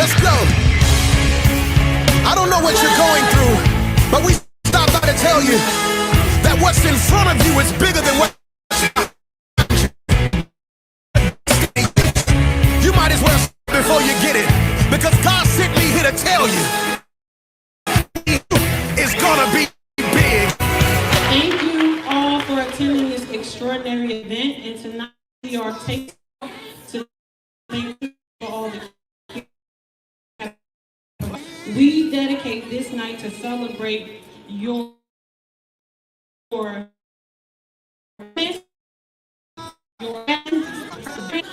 Let's go. I don't know what you're going through, but we stopped by to tell you that what's in front of you is bigger than what you might as well before you get it, because God sent me here to tell you it's gonna be big. Thank you all for attending this extraordinary event, and tonight we are taking to thank you for all the. We dedicate this night to celebrate your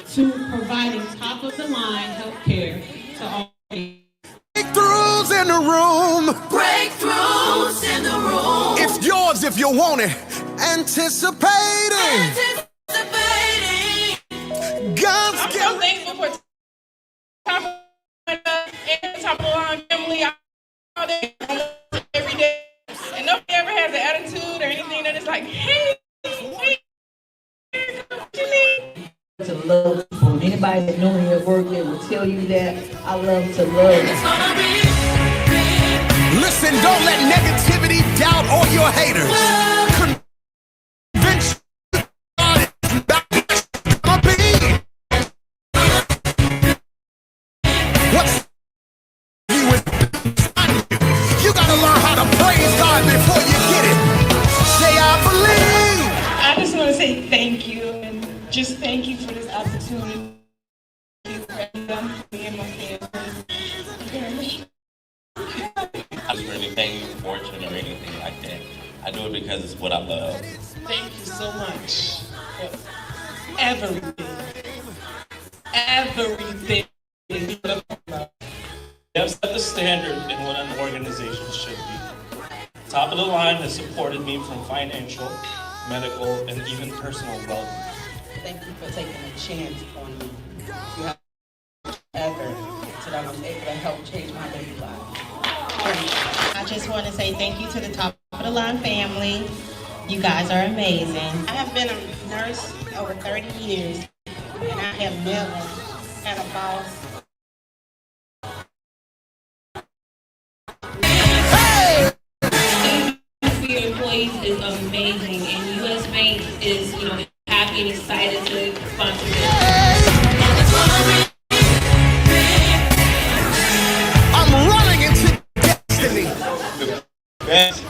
to providing top of the line health care to all. Breakthroughs in the room. Breakthroughs in the room. It's yours if you want it. Anticipating. God's I'm so thankful for top of the line family all day, every day, and nobody ever has an attitude or anything that is like, hey, what you need? To love people. Anybody that know me at work, they will tell you that I love to love. Listen, don't let negativity, doubt, or your haters convince you God is not gonna be. What's you is you gotta learn how to praise God before you get it. Say I believe. I just want to say thank you, and just thank you for this opportunity. Thank you for me and my family. I don't do anything fortunate or anything like that. I do it because it's what I love. Thank you so much for everything. Everything. You have set the standard in what an organization should be. Top of the line has supported me from financial, medical, and even personal well-being. Thank you for taking a chance on me. You have ever so that I was able to help change my baby life. I just want to say thank you to the Top of the Line family. You guys are amazing. I have been a nurse over 30 years, and I have never had a boss. For your employees is amazing, and US Bank is, happy and excited to sponsor this. I'm running into destiny. Best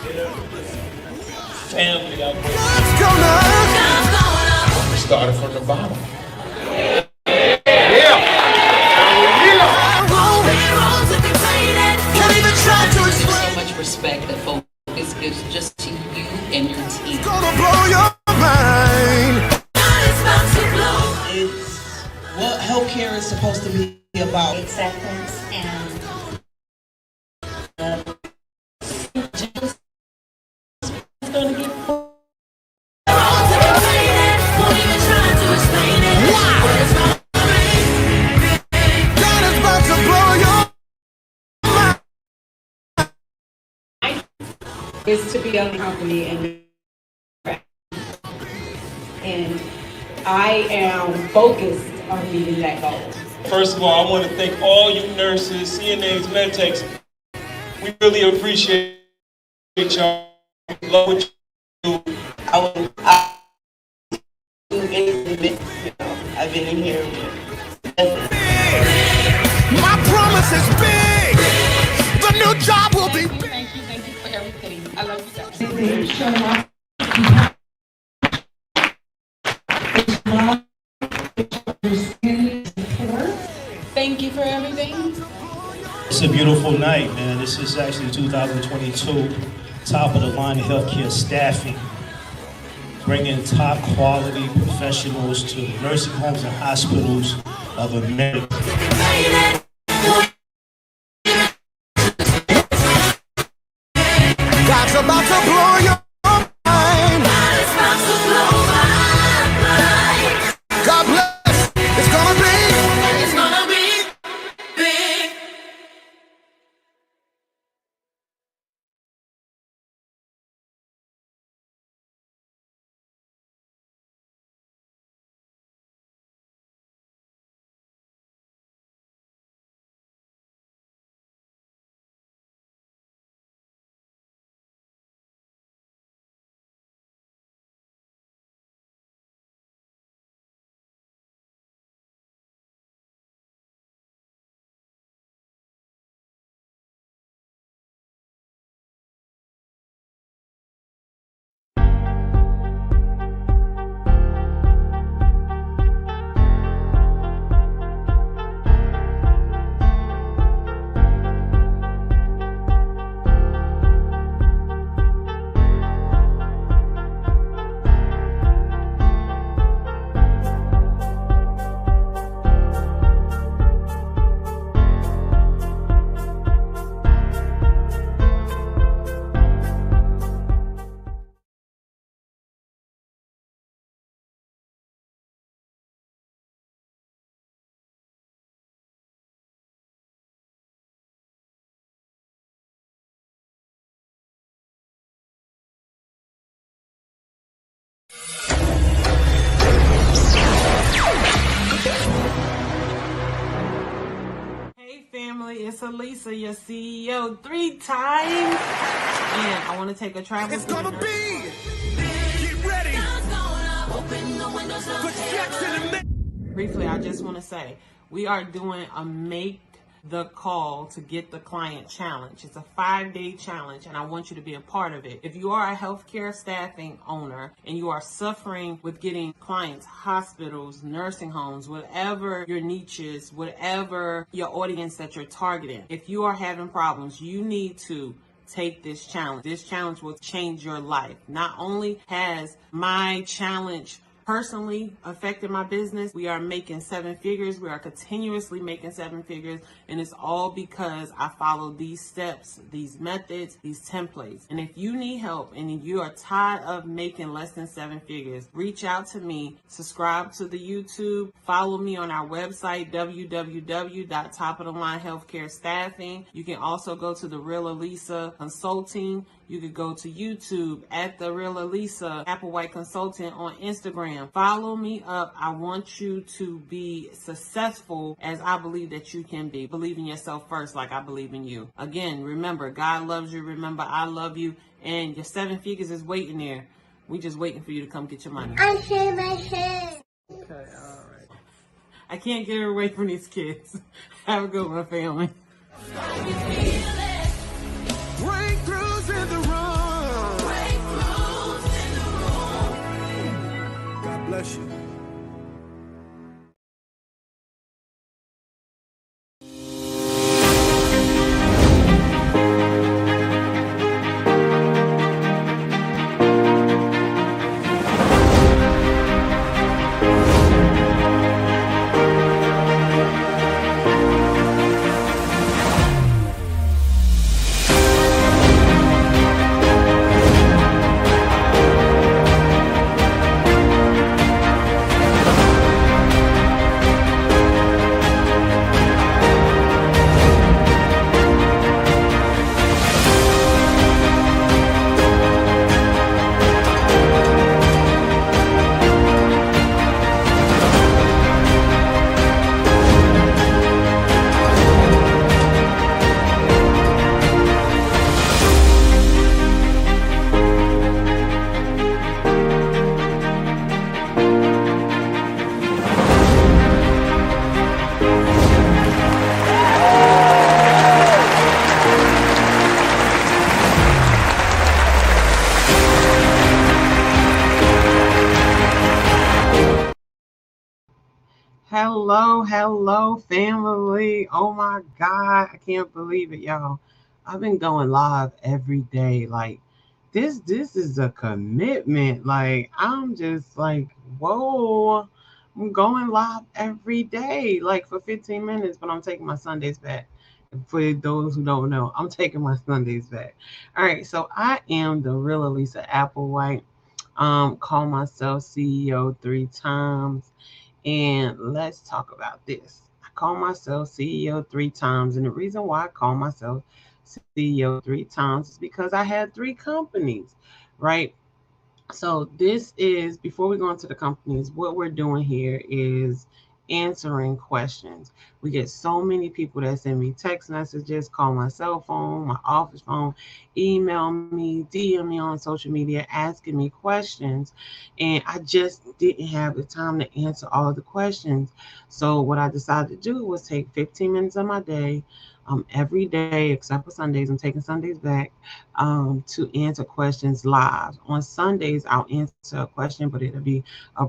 family out there. God's gonna. We started from the bottom. Can't even try to explain. So much respect that focus gives just to you and your team. Gonna blow your mind. It's what healthcare is supposed to be about. Acceptance and It's gonna get God is about to blow your mind. Is to be a company and I am focused on meeting that goal. First of all, I want to thank all you nurses, CNAs, medtechs. We really appreciate y'all. Love what you do. I do anything, I've been in here. My promise is big. The new job will be big. Thank you for everything. I love you guys. Thank you for everything. It's a beautiful night, man. This is actually 2022 Top of the Line Healthcare Staffing, bringing top quality professionals to nursing homes and hospitals of America. Hey family, it's Elisa, your CEO 3 times. And I want to take a travel. It's gonna be. Get ready. Put Jackson in Briefly, I just want to say we are doing a Make the Call to Get the Client challenge. It's a 5-day challenge, and I want you to be a part of it. If you are a healthcare staffing owner and you are suffering with getting clients, hospitals, nursing homes, whatever your niche is, whatever your audience that you're targeting, if you are having problems, you need to take this challenge. This challenge will change your life. Not only has my challenge personally affected my business, we are making 7 figures. We are continuously making 7 figures. And it's all because I follow these steps, these methods, these templates. And if you need help and you are tired of making less than 7 figures, reach out to me, subscribe to the YouTube, follow me on our website, www.topofthelinehealthcarestaffing. You can also go to The Real Elisa Consulting. You could go to YouTube at The Real Elisa Applewhite Consultant on Instagram. Follow me up. I want you to be successful as I believe that you can be. Believe in yourself first like I believe in you. Again, remember, God loves you. Remember, I love you. And your 7 figures is waiting there. We just waiting for you to come get your money. I shave my head. Okay, all right. I can't get away from these kids. Have a good one, family. Breakthroughs in the room. Breakthroughs in the room. God bless you. Hello, family. Oh my God. I can't believe it, y'all. I've been going live every day. Like, this is a commitment. Like, I'm just like, whoa. I'm going live every day, like for 15 minutes, but I'm taking my Sundays back. For those who don't know, I'm taking my Sundays back. All right, so I am the Real Elisa Applewhite. Call myself CEO 3 times. And let's talk about this. I call myself CEO 3 times. And the reason why I call myself CEO 3 times is because I had 3 companies, right? So this is, before we go into the companies, what we're doing here is answering questions. We get so many people that send me text messages, call my cell phone, my office phone, email me, DM me on social media, asking me questions. And I just didn't have the time to answer all the questions. So what I decided to do was take 15 minutes of my day, every day except for Sundays. I'm taking Sundays back to answer questions live. On Sundays, I'll answer a question, but it'll be a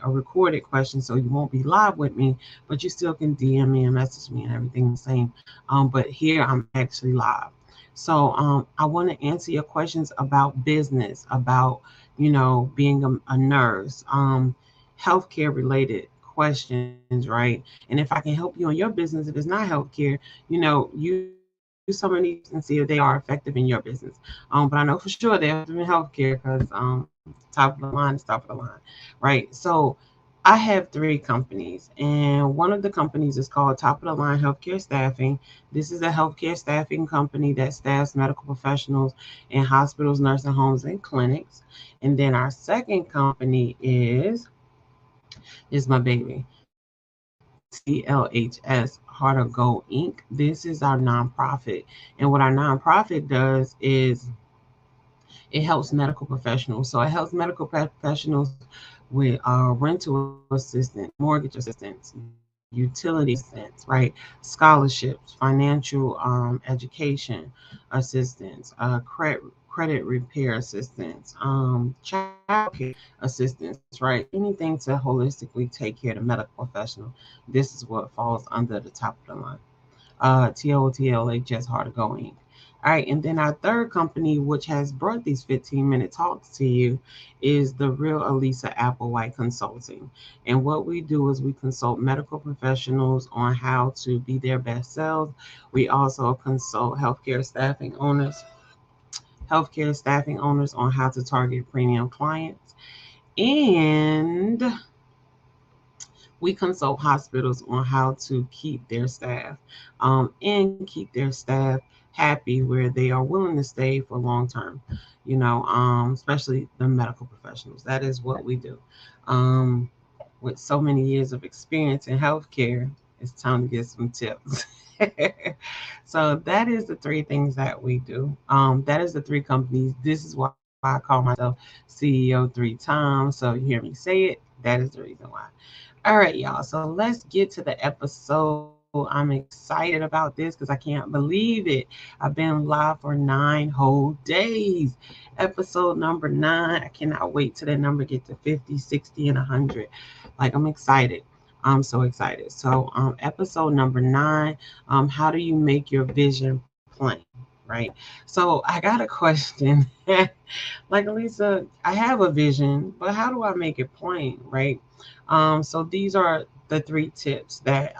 recorded question, so you won't be live with me, but you still can DM me and message me and everything the same. But here I'm actually live. So I want to answer your questions about business, about, you know, being a nurse, healthcare related questions, right? And if I can help you on your business, if it's not healthcare, you know, you do some of these and see if they are effective in your business. But I know for sure they're effective in healthcare because top of the line is top of the line, right? So I have three companies, and one of the companies is called Top of the Line Healthcare Staffing. This is a healthcare staffing company that staffs medical professionals in hospitals, nursing homes, and clinics. And then our second company is my baby, TLHS Heart of Gold Inc. This is our nonprofit, and what our nonprofit does is it helps medical professionals. So it helps medical professionals with rental assistance, mortgage assistance, utility assistance, right? Scholarships, financial education assistance, credit repair assistance, child care assistance, right? Anything to holistically take care of the medical professional. This is what falls under the top of the line. TOTLHS Heart to Go Inc. All right, and then our third company, which has brought these 15-minute talks to you, is the Real Elisa Applewhite Consulting. And what we do is we consult medical professionals on how to be their best selves. We also consult healthcare staffing owners on how to target premium clients. And we consult hospitals on how to keep their staff and keep their staff happy where they are willing to stay for long term, especially the medical professionals. That is what we do. With so many years of experience in healthcare, it's time to get some tips. So that is the three things that we do. That is the three companies. This is why I call myself CEO 3 times. So you hear me say it, that is the reason why. All right, y'all. So let's get to the episode. I'm excited about this because I can't believe it. I've been live for 9 whole days. Episode number 9. I cannot wait till that number get to 50, 60, and 100. Like, I'm excited. I'm so excited. So episode number 9, how do you make your vision plain? Right. So I got a question. Like, Elisa, I have a vision, but how do I make it plain? Right. So these are the 3 tips that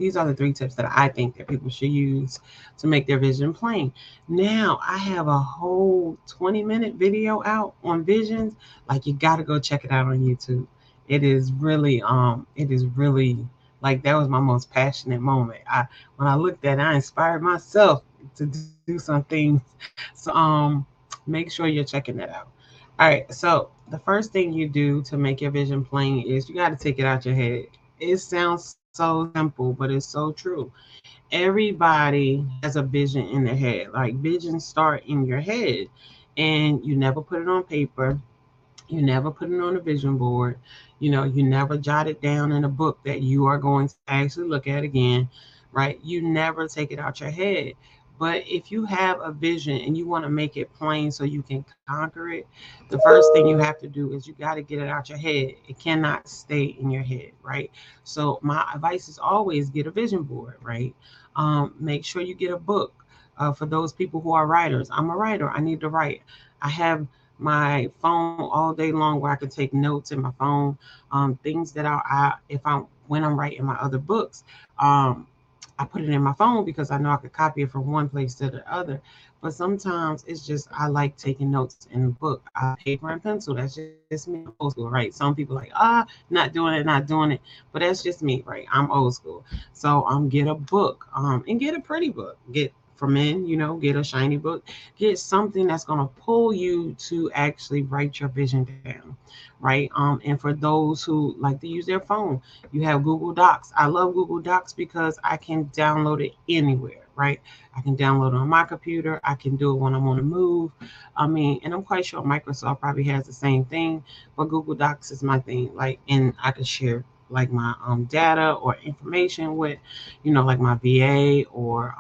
I think that people should use to make their vision plain. Now, I have a whole 20-minute video out on visions. Like, you got to go check it out on YouTube. It is really like, that was my most passionate moment. When I looked at it, I inspired myself to do some things. So make sure you're checking that out. All right, so the first thing you do to make your vision plain is you got to take it out your head. It sounds so simple, but it's so true. Everybody has a vision in their head. Like, visions start in your head, and you never put it on paper. You never put it on a vision board. You never jot it down in a book that you are going to actually look at again, right? You never take it out your head. But if you have a vision and you want to make it plain so you can conquer it, the first thing you have to do is you got to get it out your head. It cannot stay in your head, right? So my advice is always get a vision board, right? Make sure you get a book. For those people who are writers, I'm a writer. I need to write. I have my phone all day long where I can take notes in my phone. Things that when I'm writing my other books, I put it in my phone because I know I could copy it from one place to the other. But sometimes it's just, I like taking notes in the book. Paper and pencil, that's just me, old school, right? Some people like, not doing it. But that's just me, right? I'm old school. So get a book, and get a pretty book. Get for men, get a shiny book. Get something that's going to pull you to actually write your vision down, right? And for those who like to use their phone, you have Google Docs. I love Google Docs because I can download it anywhere, right? I can download it on my computer. I can do it when I'm on the move. And I'm quite sure Microsoft probably has the same thing, but Google Docs is my thing. Like, and I could share like my data or information with, like my VA or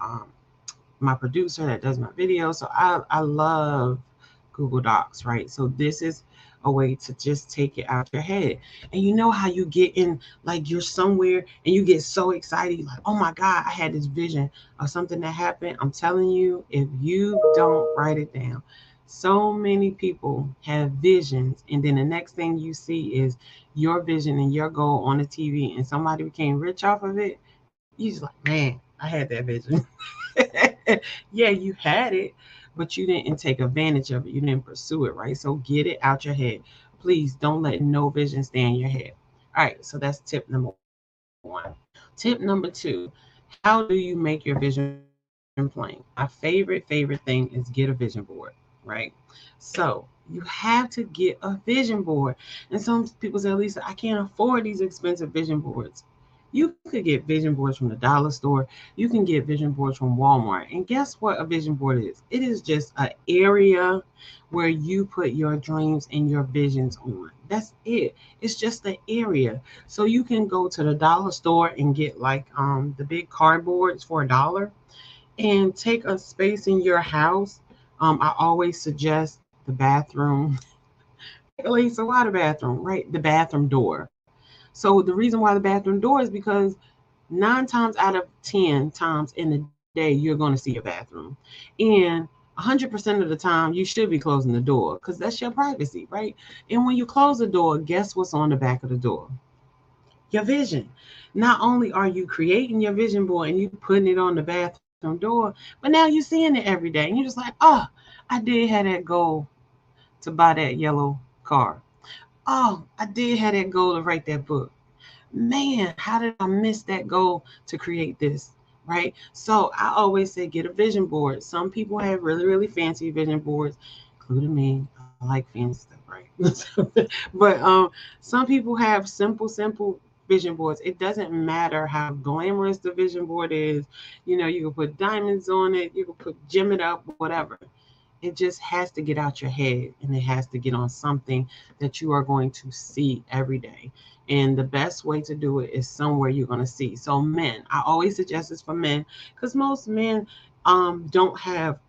my producer that does my videos. So I love Google Docs, right? So this is a way to just take it out your head. And you know how you get in, like, you're somewhere and you get so excited, like, oh my God, I had this vision of something that happened. I'm telling you, if you don't write it down, so many people have visions, and then the next thing you see is your vision and your goal on the TV, and somebody became rich off of it. You just like, man, I had that vision. Yeah, you had it, but you didn't take advantage of it. You didn't pursue it, right? So get it out your head. Please don't let no vision stay in your head. All right, so that's tip number one. Tip number two, how do you make your vision plain? My favorite thing is get a vision board, right? So you have to get a vision board. And some people say, Lisa, I can't afford these expensive vision boards. You could get vision boards from the dollar store. You can get vision boards from Walmart. And guess what a vision board is? It is just an area where you put your dreams and your visions on. That's it. It's just the area. So you can go to the dollar store and get like the big cardboards for $1 and take a space in your house. I always suggest the bathroom. Lisa, why the bathroom? Right, the bathroom door. So the reason why the bathroom door is because 9 times out of 10 times in the day you're going to see your bathroom, and 100% of the time you should be closing the door because that's your privacy, right? And when you close the door, guess what's on the back of the door? Your vision. Not only are you creating your vision board and you putting it on the bathroom door, but now you're seeing it every day and you're just like, oh, I did have that goal to buy that yellow car. Oh, I did have that goal to write that book. Man, how did I miss that goal to create this? Right? So I always say get a vision board. Some people have really fancy vision boards, including me. I like fancy stuff, right? But some people have simple vision boards. It doesn't matter how glamorous the vision board is. You know, you can put diamonds on it, you can gem it up, whatever. It just has to get out your head and it has to get on something that you are going to see every day. And the best way to do it is somewhere you're going to see. So men, I always suggest this for men because most men don't have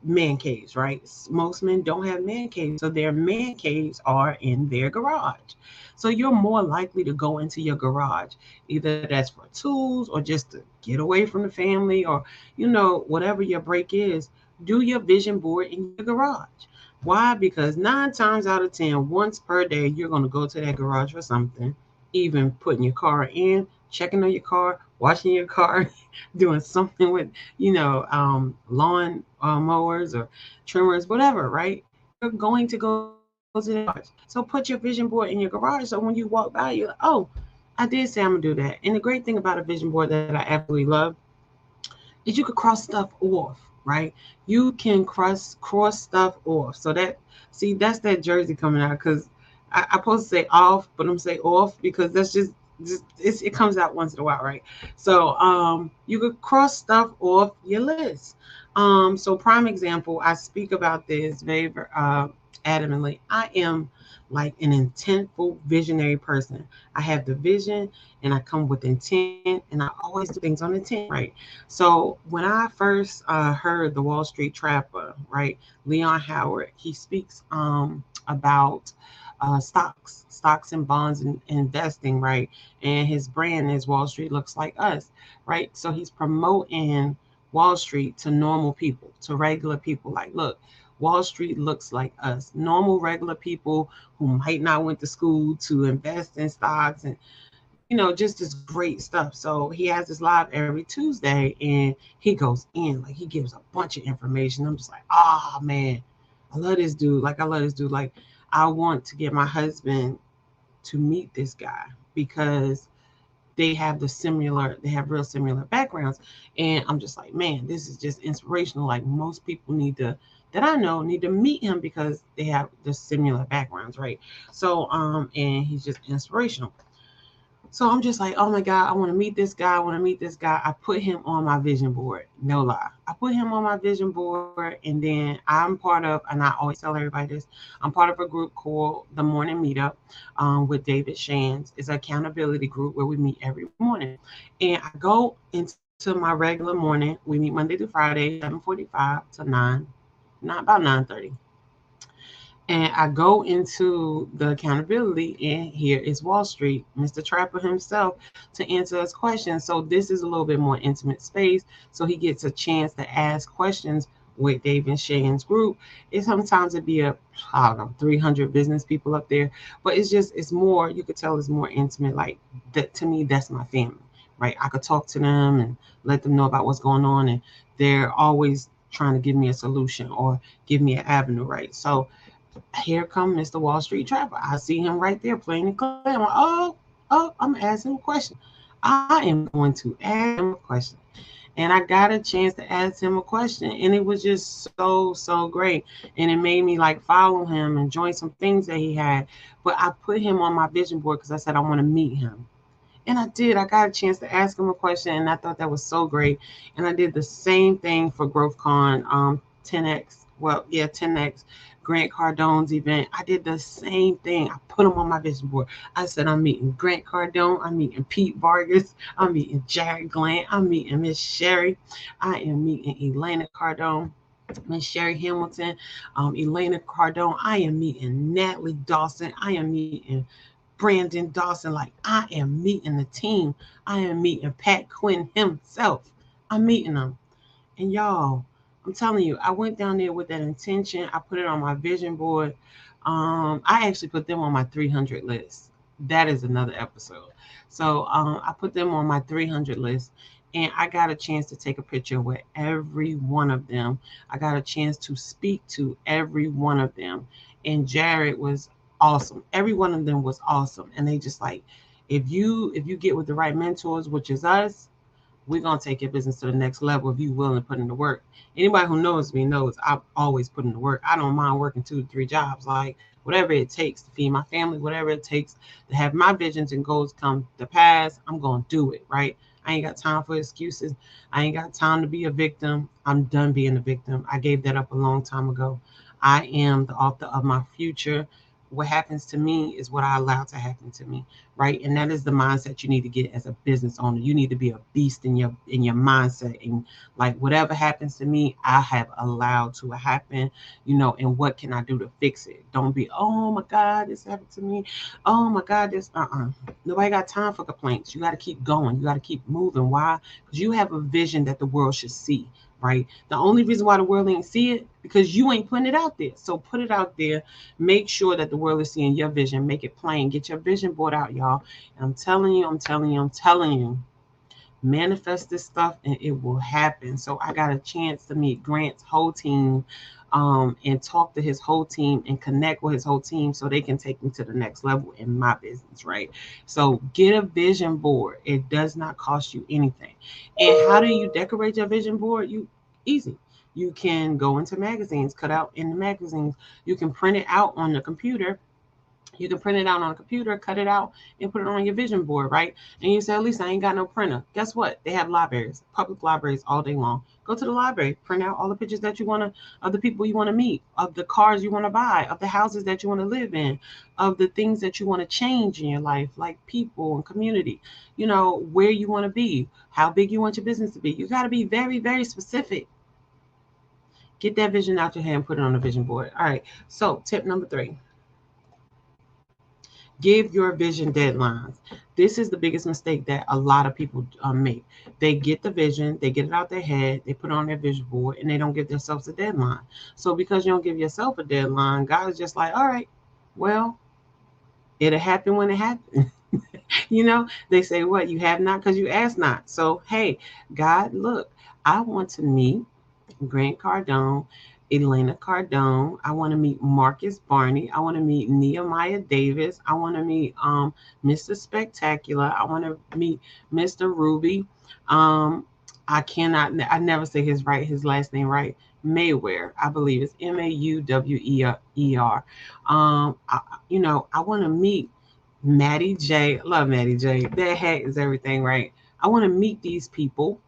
man caves, right? Most men don't have man caves. So their man caves are in their garage. So you're more likely to go into your garage. Either that's for tools or just to get away from the family or, you know, whatever your break is. Do your vision board in your garage. Why? Because 9 times out of 10, once per day, you're going to go to that garage for something, even putting your car in, checking on your car, washing your car, doing something with, you know, lawn mowers or trimmers, whatever, right? You're going to go to the garage. So put your vision board in your garage. So when you walk by, you're like, oh, I did say I'm going to do that. And the great thing about a vision board that I absolutely love is you could cross stuff off. Right, you can cross stuff off. So that's that Jersey coming out because I'm supposed to say off, but I'm say off because that's just it comes out once in a while, right? So you could cross stuff off your list. So prime example, I speak about this very adamantly. I am like an intentful visionary person. I have the vision and I come with intent and I always do things on intent, right? So when I first heard the Wall Street Trapper, right, Leon Howard, he speaks about stocks and bonds and investing, right? And his brand is Wall Street Looks Like Us, right? So he's promoting Wall Street to normal people, to regular people. Like, look, Wall Street looks like us, normal, regular people who might not went to school to invest in stocks and, you know, just this great stuff. So he has this live every Tuesday and he goes in, like he gives a bunch of information. I'm just like, oh man, I love this dude. Like, I love this dude. Like, I want to get my husband to meet this guy because they have real similar backgrounds. And I'm just like, man, this is just inspirational. Like most people that I know need to meet him because they have the similar backgrounds, right? So, and he's just inspirational. So I'm just like, oh my God, I want to meet this guy. I put him on my vision board. No lie. I put him on my vision board. And then I'm part of, and I always tell everybody this, I'm part of a group called The Morning Meetup with David Shands. It's an accountability group where we meet every morning. And I go into my regular morning. We meet Monday through Friday, 7:45 to 9, not about 9:30. And I go into the accountability, and here is Wall Street, Mr. Trapper himself, to answer us questions. So this is a little bit more intimate space. So he gets a chance to ask questions with David Shands' group. It sometimes it'd be 300 business people up there, but it's more, you could tell it's more intimate. Like that to me, that's my family, right? I could talk to them and let them know about what's going on, and they're always trying to give me a solution or give me an avenue, right? So here come Mr. Wall Street Trapper. I see him right there playing the clay. I'm like, oh, Oh, I'm gonna ask him a question. I am going to ask him a question. And I got a chance to ask him a question, and it was just so great. And it made me like follow him and join some things that he had. But I put him on my vision board because I said I want to meet him. And I did. I got a chance to ask him a question, and I thought that was so great. And I did the same thing for GrowthCon 10X. Well, yeah, 10X. Grant Cardone's event. I did the same thing. I put him on my vision board. I said, I'm meeting Grant Cardone. I'm meeting Pete Vargas. I'm meeting Jared Glant. I'm meeting Miss Sherry. I am meeting Elena Cardone. Miss Sherry Hamilton, Elena Cardone. I am meeting Natalie Dawson. I am meeting Brandon Dawson. Like, I am meeting the team. I am meeting Pat Quinn himself. I'm meeting them. And y'all, I'm telling you, I went down there with that intention. I put it on my vision board. I actually put them on my 300 list. That is another episode. So I put them on my 300 list. And I got a chance to take a picture with every one of them. I got a chance to speak to every one of them. And Jared was awesome. Every one of them was awesome. And they just like, if you get with the right mentors, which is us, we're going to take your business to the next level if you're willing to put in the work. Anybody who knows me knows I've always put in the work. I don't mind working 2 to 3 jobs, like whatever it takes to feed my family, whatever it takes to have my visions and goals come to pass, I'm going to do it, right? I ain't got time for excuses. I ain't got time to be a victim. I'm done being a victim. I gave that up a long time ago. I am the author of my future. What happens to me is what I allow to happen to me, right? And that is the mindset you need to get as a business owner. You need to be a beast in your mindset, and like whatever happens to me, I have allowed to happen, and what can I do to fix it? Don't be, oh my God, this happened to me. Oh my God, this nobody got time for complaints. You got to keep going. You got to keep moving. Why? Because you have a vision that the world should see. Right. The only reason why the world ain't see it because you ain't putting it out there. So put it out there. Make sure that the world is seeing your vision. Make it plain. Get your vision board out, y'all. And I'm telling you, manifest this stuff and it will happen. So I got a chance to meet Grant's whole team, and talk to his whole team and connect with his whole team so they can take me to the next level in my business, right? So get a vision board. It does not cost you anything. And how do you decorate your vision board? Easy. You can go into magazines, cut out in the magazines. You can print it out on the computer. You can print it out on a computer, cut it out, and put it on your vision board, right? And you say, at least I ain't got no printer. Guess what? They have libraries, public libraries all day long. Go to the library, print out all the pictures that you want to, of the people you want to meet, of the cars you want to buy, of the houses that you want to live in, of the things that you want to change in your life, like people and community, where you want to be, how big you want your business to be. You got to be very, very specific. Get that vision out your head and put it on a vision board. All right. So tip number 3. Give your vision deadlines. This is the biggest mistake that a lot of people make. They get the vision, they get it out their head, they put it on their vision board, and they don't give themselves a deadline. So because you don't give yourself a deadline, God is just like, all right, well, it'll happen when it happens. They say, what? You have not because you ask not. So, hey, God, look, I want to meet Grant Cardone, Elena Cardone. I want to meet Marcus Barney. I want to meet Nehemiah Davis. I want to meet Mr. Spectacular. I want to meet Mr. Ruby. I never say his last name right. Mayweather, I believe it's Mauwer. I want to meet Maddie J. I love Maddie J. That hat is everything, right? I want to meet these people,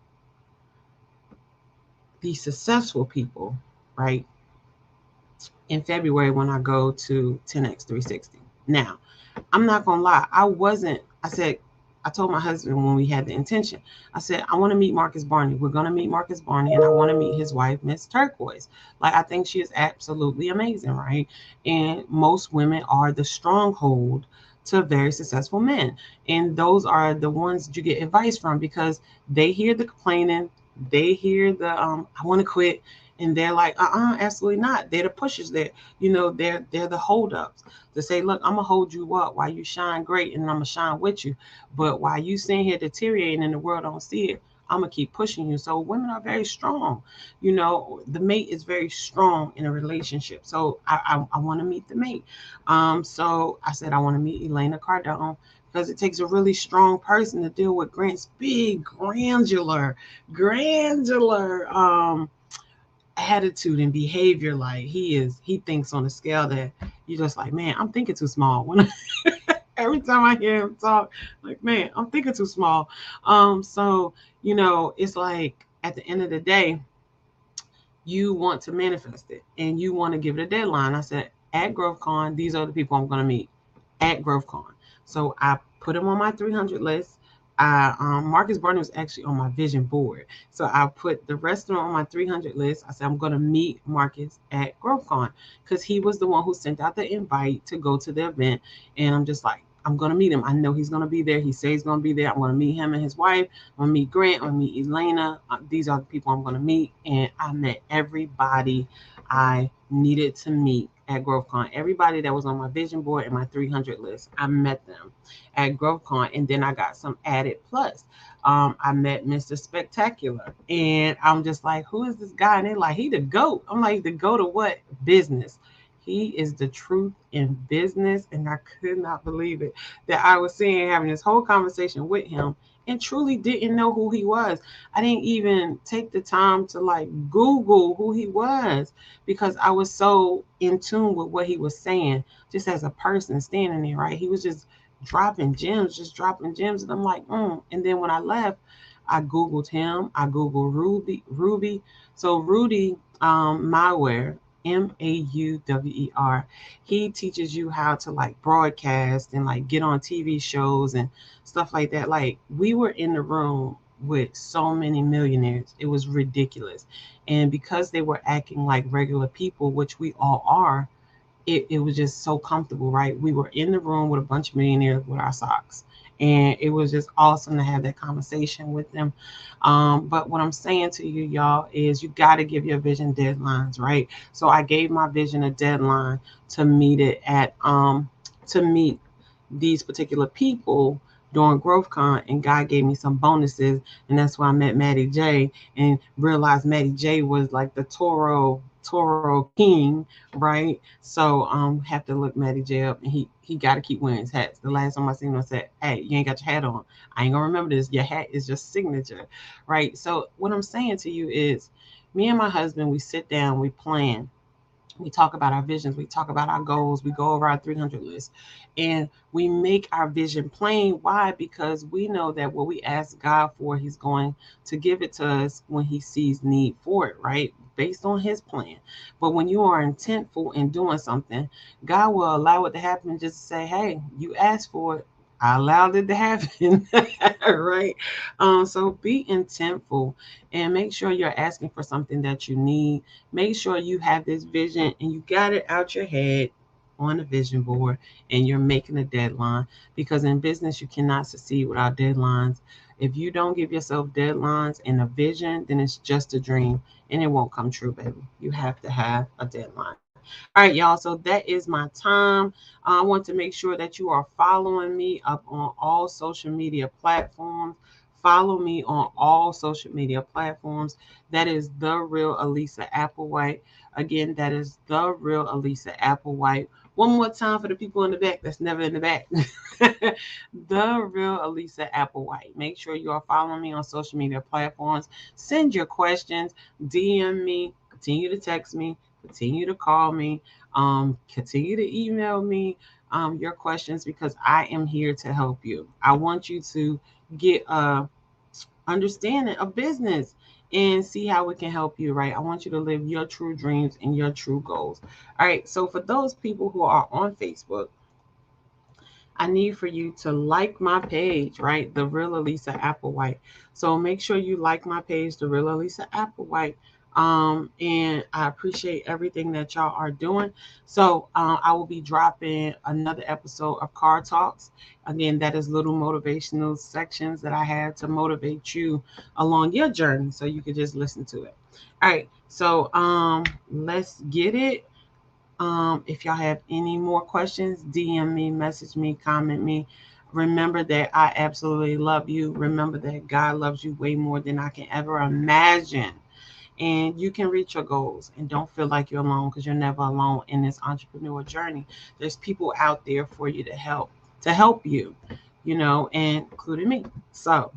these successful people, right, in February when I go to 10X 360. Now, I'm not going to lie. I told my husband when we had the intention, I said, I want to meet Marcus Barney. We're going to meet Marcus Barney, and I want to meet his wife, Miss Turquoise. Like, I think she is absolutely amazing, right? And most women are the stronghold to very successful men. And those are the ones that you get advice from because they hear the complaining, they hear the, I want to quit. And they're like, absolutely not. They're the pushers. They're the holdups to say, look, I'm gonna hold you up while you shine great, and I'm gonna shine with you. But while you sitting here deteriorating and the world don't see it, I'm gonna keep pushing you. So women are very strong. The mate is very strong in a relationship. So I want to meet the mate. So I said I want to meet Elena Cardone because it takes a really strong person to deal with Grant's big granular attitude and behavior. Like he thinks on a scale that you're just like, man, I'm thinking too small. When every time I hear him talk, like, man, I'm thinking too small. So it's like at the end of the day, you want to manifest it and you want to give it a deadline. I said, at GrowthCon, these are the people I'm going to meet at GrowthCon. So I put him on my 300 list. Marcus Barney was actually on my vision board. So I put the rest of them on my 300 list. I said, I'm going to meet Marcus at GrowthCon because he was the one who sent out the invite to go to the event. And I'm just like, I'm going to meet him. I know he's going to be there. He says he's going to be there. I'm going to meet him and his wife. I'm going to meet Grant. I'm going to meet Elena. These are the people I'm going to meet. And I met everybody I needed to meet at GrowthCon. Everybody that was on my vision board and my 300 list, I met them at GrowthCon. And then I got some added plus. I met Mr. Spectacular. And I'm just like, who is this guy? And they're like, he the GOAT. I'm like, the GOAT of what? Business. He is the truth in business. And I could not believe it that I was having this whole conversation with him and truly didn't know who he was. I didn't even take the time to like Google who he was because I was so in tune with what he was saying, just as a person standing there, right? He was just dropping gems. And I'm like, And then when I left, I Googled him. I Googled Ruby. So Rudy Mauer, Mauwer, he teaches you how to like broadcast and like get on TV shows and stuff like that. Like we were in the room with so many millionaires, it was ridiculous. And because they were acting like regular people, which we all are, it was just so comfortable, right? We were in the room with a bunch of millionaires with our socks. And it was just awesome to have that conversation with them. But what I'm saying to you, y'all, is you got to give your vision deadlines, right? So I gave my vision a deadline to meet it at, to meet these particular people during GrowthCon, and God gave me some bonuses. And that's why I met Maddie J and realized Maddie J was like the Toro king, right? So have to look Maddie J up, and he got to keep wearing his hats. The last time I seen him, I said, hey, you ain't got your hat on. I ain't gonna remember this. Your hat is your signature, right? So what I'm saying to you is, me and my husband, we sit down, we plan, we talk about our visions, we talk about our goals, we go over our 300 list, and we make our vision plain. Why? Because we know that what we ask God for, he's going to give it to us when he sees need for it, right? Based on his plan. But when you are intentful in doing something, God will allow it to happen just to say, hey, you asked for it, I allowed it to happen, right? So be intentful and make sure you're asking for something that you need. Make sure you have this vision and you got it out your head on a vision board and you're making a deadline, because in business, you cannot succeed without deadlines. If you don't give yourself deadlines and a vision, then it's just a dream and it won't come true, baby. You have to have a deadline. All right, y'all. So that is my time. I want to make sure that you are following me up on all social media platforms. Follow me on all social media platforms. That is The Real Elisa Applewhite. Again, that is The Real Elisa Applewhite. One more time for the people in the back that's never in the back. The Real Elisa Applewhite. Make sure you are following me on social media platforms. Send your questions. DM me. Continue to text me. Continue to call me, continue to email me your questions, because I am here to help you. I want you to get a understanding of business and see how it can help you, right? I want you to live your true dreams and your true goals. All right, so for those people who are on Facebook, I need for you to like my page, right? The Real Elisa Applewhite. So make sure you like my page, The Real Elisa Applewhite. And I appreciate everything that y'all are doing. So I will be dropping another episode of Car Talks. Again, that is little motivational sections that I have to motivate you along your journey, so you can just listen to it. All right, so let's get it. If y'all have any more questions, DM me, message me, comment me. Remember that I absolutely love you. Remember that God loves you way more than I can ever imagine. And you can reach your goals, and don't feel like you're alone, because you're never alone in this entrepreneur journey. There's people out there for you to help you. you know, and including me. So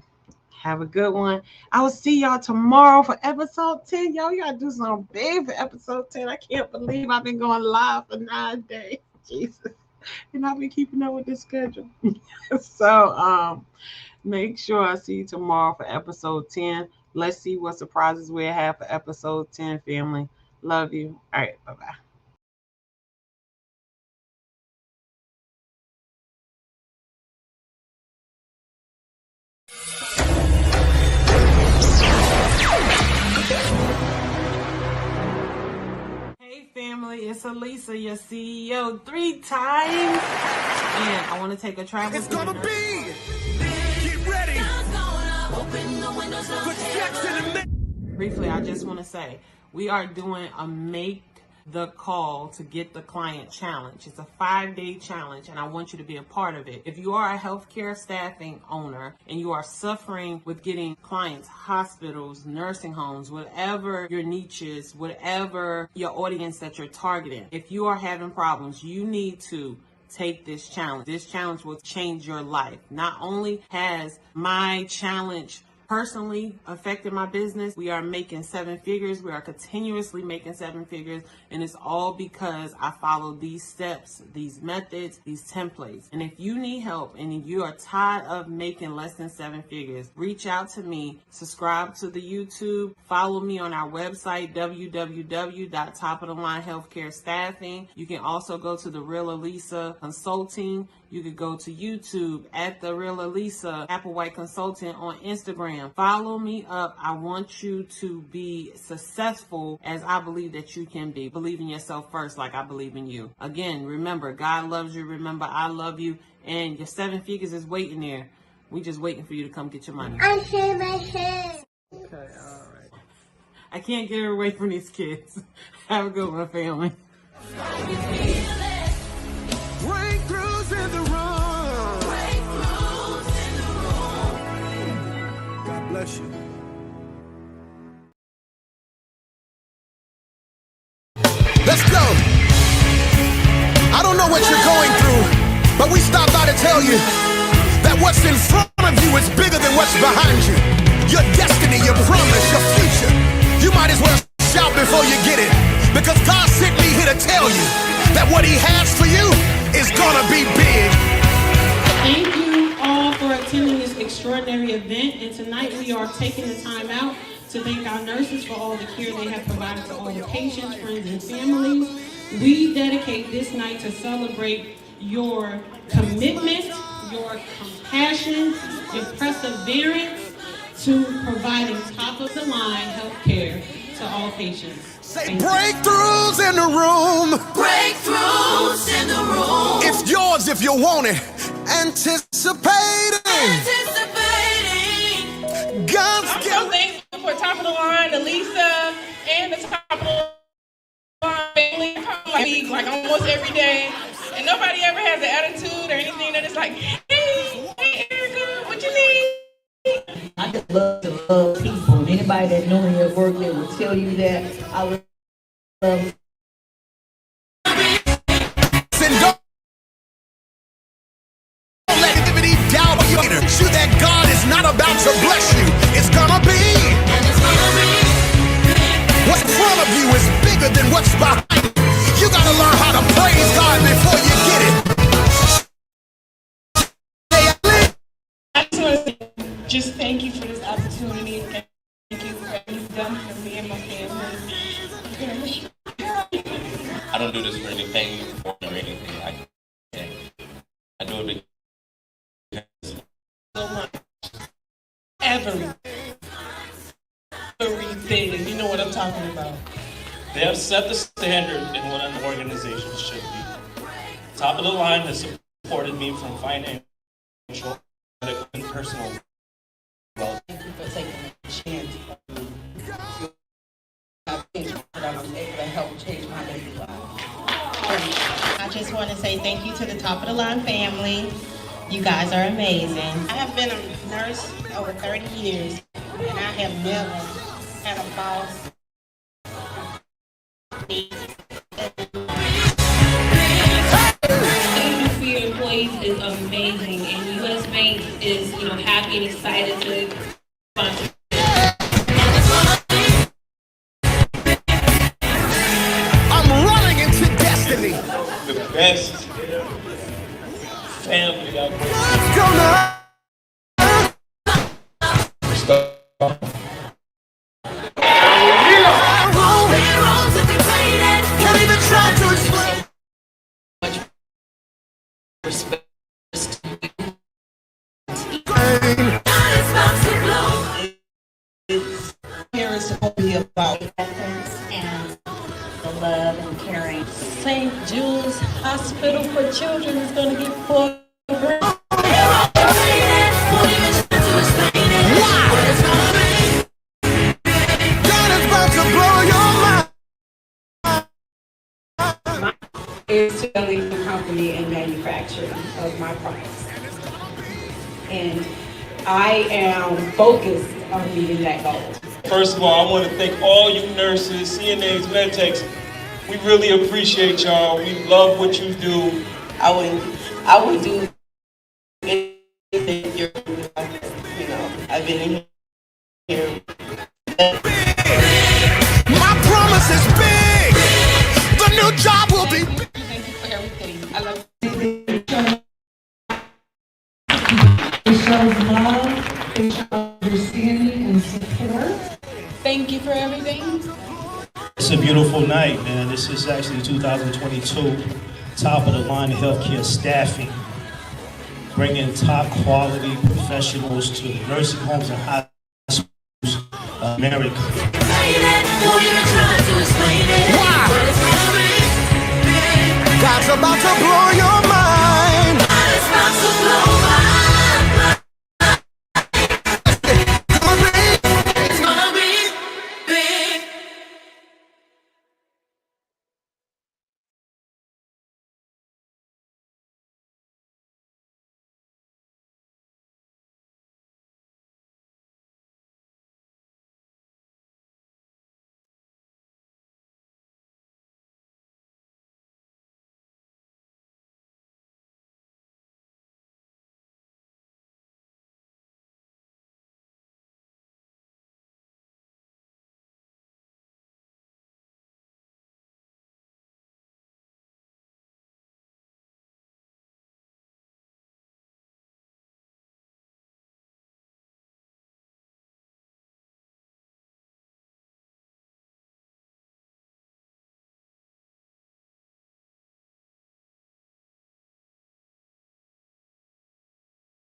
have a good one. I will see y'all tomorrow for episode 10. Yo, you gotta do something big for episode 10. I can't believe I've been going live for 9 days. Jesus. And I've been keeping up with the schedule. So make sure I see you tomorrow for episode 10. Let's see what surprises we have for episode 10, family. Love you. All right, bye-bye. Hey family, it's Elisa, your CEO 3 times. And I want to take a travel. It's gonna be. Get ready. Put Jackson in. Briefly, I just want to say we are doing a Make the Call to Get the Client challenge. It's a 5-day challenge, and I want you to be a part of it. If you are a healthcare staffing owner and you are suffering with getting clients, hospitals, nursing homes, whatever your niche is, whatever your audience that you're targeting, if you are having problems, you need to take this challenge. This challenge will change your life. Not only has my challenge personally affected my business, we are making 7 figures. We are continuously making 7 figures. And it's all because I follow these steps, these methods, these templates. And if you need help and you are tired of making less than 7 figures, reach out to me, subscribe to the YouTube, follow me on our website, www.topofthelinehealthcarestaffing. You can also go to The Real Elisa Consulting. You could go to YouTube at The Real Elisa Applewhite Consultant on Instagram. Follow me up. I want you to be successful as I believe that you can be. Believe in yourself first like I believe in you. Again, remember, God loves you. Remember, I love you. And your 7 figures is waiting there. We just waiting for you to come get your money. I shave my head. Okay, all right. I can't get her away from these kids. Have a good one, family. Breakthroughs in the room. God bless you. Let's go. I don't know what you're going through, but we stopped by to tell you that what's in front of you is bigger than what's behind you. Your destiny, your promise, your future. You might as well shout before you get it, because God sent me here to tell you that what He has for you is gonna be big. Thank you all for attending this extraordinary event, and tonight we are taking the time out to thank our nurses for all the care they have provided to all the patients, friends, and families. We dedicate this night to celebrate your commitment, your compassion, your perseverance to providing top-of-the-line health care to all patients. Say breakthroughs in the room. Breakthroughs in the room. It's yours if you want it. Anticipating. God's I'm so thankful for Top of the Line, Elisa, and the Top of the Line family. I come like almost every day, and nobody ever has an attitude or anything that is like, hey, Erica, what you need? I just love to love people. And anybody that know me at work, they will tell you that I love. Don't let anybody doubt you. You that God is not about to bless you. It's gonna be. What's in front of you is bigger than what's behind you. You gotta learn how to praise God before you get it. I just want to just thank you for this opportunity. Thank you for everything you've done for me and my family. I don't do this for anything or anything. I do it because So much. Everything. You know what I'm talking about. they have set the standard in what an organization should be. Top of the Line has supported me from financial, medical, and personal well. Thank you for taking a chance on me. That I was able to help change my baby life. I just want to say thank you to the Top of the Line family. You guys are amazing. I have been a nurse over 30 years, and I have never had a boss. Agency employees is amazing, and U.S. Bank is, happy and excited to sponsor. I'm running into destiny. The best family out there. Let's go now. Can't even try to explain. Parents supposed to be about And the love and caring. St. Jude's Hospital for Children is going to get $4 grand. God is about to blow your mind. Is to lead the company in manufacturing of my products. And I am focused on meeting that goal. First of all, I want to thank all you nurses, CNAs, medtechs. We really appreciate y'all. We love what you do. I would do anything you're doing. I've been in here. My promise is big. The new job will be big. Thank you for everything. I love It shows love, it shows understanding and support. Thank you for everything. It's a beautiful night, man. This is actually 2022 top of the line healthcare staffing, bringing top quality professionals to the nursing homes and hospitals of America. God's about to blow your mind.